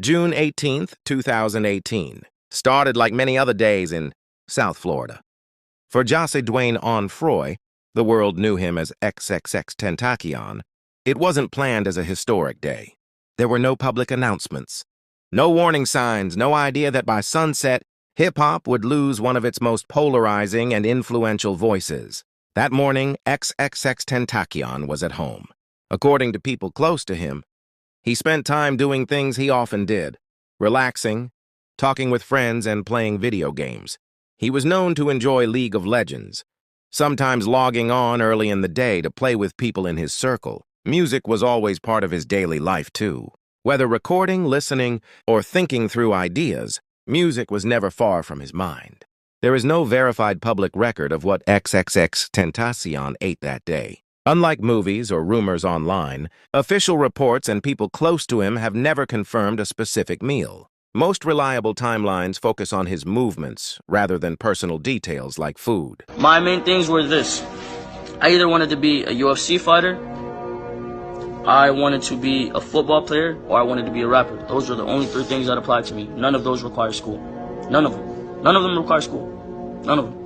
June 18th, 2018, started like many other days in South Florida. For José Dwayne Onfroy, the world knew him as XXXTENTACION, it wasn't planned as a historic day. There were no public announcements, no warning signs, no idea that by sunset, hip-hop would lose one of its most polarizing and influential voices. That morning, XXXTENTACION was at home. According to people close to him, he spent time doing things he often did, relaxing, talking with friends, and playing video games. He was known to enjoy League of Legends, sometimes logging on early in the day to play with people in his circle. Music was always part of his daily life, too. Whether recording, listening, or thinking through ideas, music was never far from his mind. There is no verified public record of what XXXTENTACION ate that day. Unlike movies or rumors online, official reports and people close to him have never confirmed a specific meal. Most reliable timelines focus on his movements rather than personal details like food. My main things were this. I either wanted to be a UFC fighter, I wanted to be a football player, or I wanted to be a rapper. Those are the only three things that applied to me. None of those require school. None of them. None of them require school. None of them.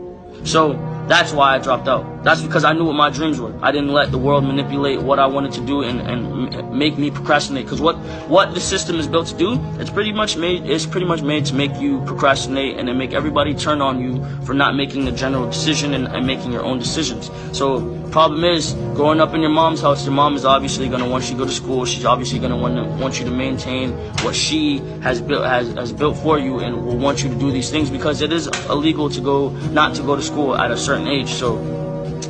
So that's why I dropped out. That's because I knew what my dreams were. I didn't let the world manipulate what I wanted to do and make me procrastinate. Because what the system is built to do, it's pretty much made to make you procrastinate and then make everybody turn on you for not making the general decision and making your own decisions. So the problem is, growing up in your mom's house, your mom is obviously going to want you to go to school. She's obviously going to want you to maintain what she has built for you, and will want you to do these things because it is illegal to not to go to school at a certain age. So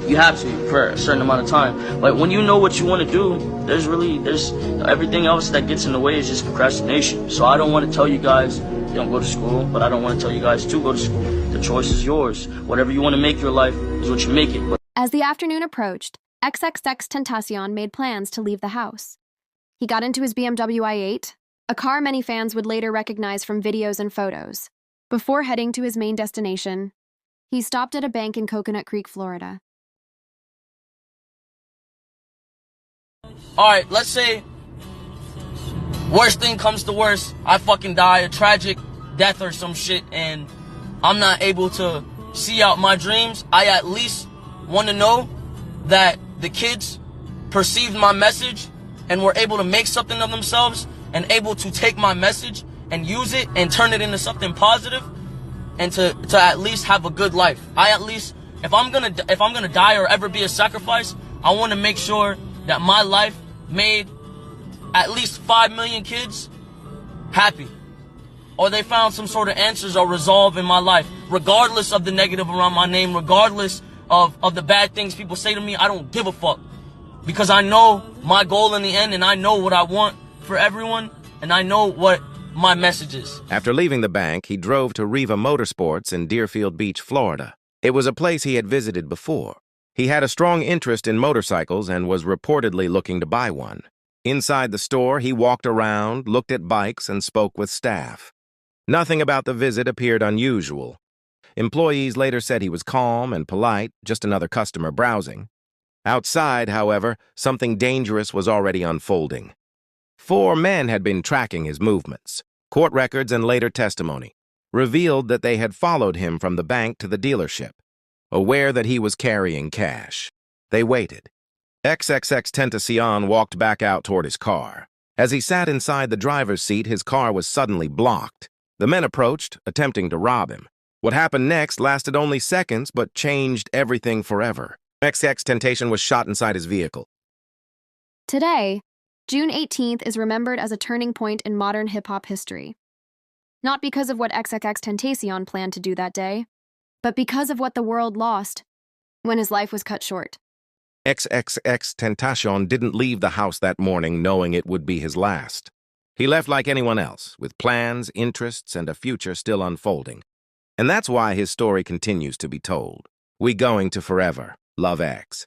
you have to for a certain amount of time. But when you know what you want to do, there's everything else that gets in the way is just procrastination. So I don't want to tell you guys don't go to school, but I don't want to tell you guys to go to school. The choice is yours. Whatever you want to make your life is what you make it. As the afternoon approached, XXXTENTACION made plans to leave the house. He got into his BMW i8, a car many fans would later recognize from videos and photos. Before heading to his main destination, he stopped at a bank in Coconut Creek, Florida. Alright, let's say worst thing comes to worst, I fucking die, a tragic death or some shit, and I'm not able to see out my dreams. I at least want to know that the kids perceived my message and were able to make something of themselves and able to take my message and use it and turn it into something positive, and to at least have a good life. I at least, if I'm gonna die or ever be a sacrifice, I want to make sure that my life made at least 5 million kids happy, or they found some sort of answers or resolve in my life, regardless of the negative around my name, regardless of the bad things people say to me. I don't give a fuck, because I know my goal in the end, and I know what I want for everyone, and I know what my message is. After leaving the bank, he drove to Riva Motorsports in Deerfield Beach, Florida. It was a place he had visited before. He had a strong interest in motorcycles and was reportedly looking to buy one. Inside the store, he walked around, looked at bikes, and spoke with staff. Nothing about the visit appeared unusual. Employees later said he was calm and polite, just another customer browsing. Outside, however, something dangerous was already unfolding. 4 men had been tracking his movements. Court records and later testimony revealed that they had followed him from the bank to the dealership, aware that he was carrying cash. They waited. XXXTENTACION walked back out toward his car. As he sat inside the driver's seat, his car was suddenly blocked. The men approached, attempting to rob him. What happened next lasted only seconds, but changed everything forever. XXXTENTACION was shot inside his vehicle. Today, June 18th is remembered as a turning point in modern hip-hop history. Not because of what XXXTENTACION planned to do that day, but because of what the world lost when his life was cut short. XXXTENTACION didn't leave the house that morning knowing it would be his last. He left like anyone else, with plans, interests, and a future still unfolding. And that's why his story continues to be told. We going to forever. Love X.